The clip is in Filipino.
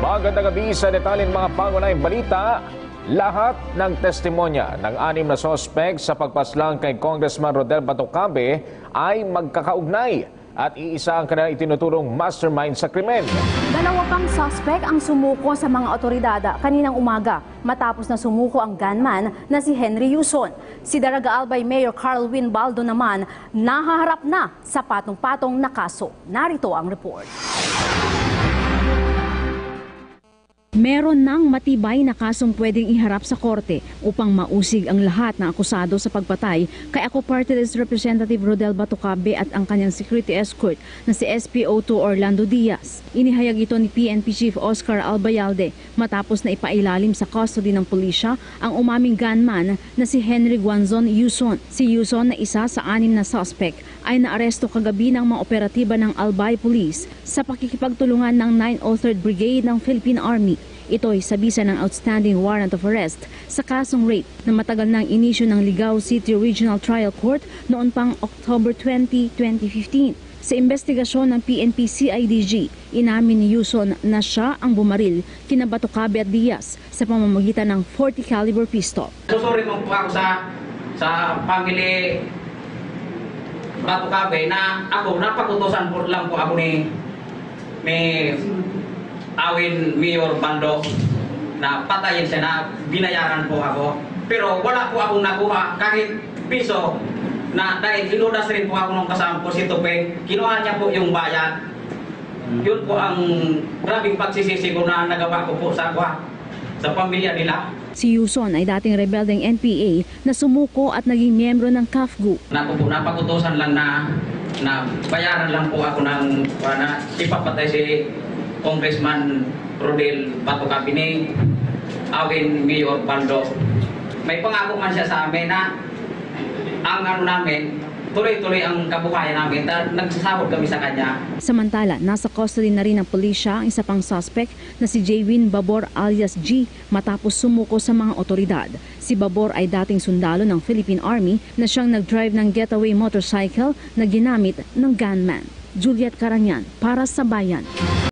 Magandang gabi sa detalye ng mga pangunahing balita. Lahat ng testimonya ng 6 na sospek sa pagpaslang kay Congressman Rodel Batocabe ay magkakaugnay at iisa ang kanilang itinuturong mastermind sa krimen. Dalawa pang suspect ang sumuko sa mga otoridad kaninang umaga matapos na sumuko ang gunman na si Henry Yuson. Si Daraga Albay Mayor Carl Win Baldo naman nahaharap na sa patong-patong na kaso. Narito ang report. Meron ng matibay na kasong pwedeng iharap sa korte upang mausig ang lahat ng akusado sa pagpatay kay Ako Party List Representative Rodel Batocabe at ang kanyang security escort na si SPO2 Orlando Diaz. Inihayag ito ni PNP Chief Oscar Albayalde matapos na ipailalim sa custody ng pulisya ang umaming gunman na si Henry Guanzon Yuson. Si Yuson na isa sa 6 na suspect ay naaresto kagabi ng mga operatiba ng Albay Police sa pakikipagtulungan ng 903rd Brigade ng Philippine Army. Ito ay sa bisa ng outstanding warrant of arrest sa kasong rape na matagal nang inisyu ng Ligao City Regional Trial Court noon pang October 20, 2015. Sa investigasyon ng PNP CIDG, inamin ni Yuson na siya ang bumaril kina Batocabe at Diaz sa pamamagitan ng .40 caliber pistol. Susuri mo po ako sa family Batocabe na ako napakutusan po lang po ako ni Awin Mayor Baldo na patayin siya na binayaran po ako. Pero wala po akong nakuha kahit piso na dahil hinudas rin po ako ng kasama ko si Tupe. Kinuha niya po yung bayad. Yun po ang grabing pagsisisi ko na nagawa ko po sa pamilya nila. Si Yuson ay dating rebeldeng NPA na sumuko at naging miyembro ng CAFGU. Napakutusan lang na bayaran lang po ako ng ipapatay si Congressman Rodel Batocabe ni Awin Mayor Baldo. May pangako man siya sa amin na ang namin, tuloy-tuloy ang kabuhayan namin at nagsasahod kami sa kanya. Samantala, nasa custody na rin ng pulisya ang isa pang suspect na si Jaywin Babor alias G matapos sumuko sa mga otoridad. Si Babor ay dating sundalo ng Philippine Army na siyang nag-drive ng getaway motorcycle na ginamit ng gunman. Juliet Caranyan para sa Bayan.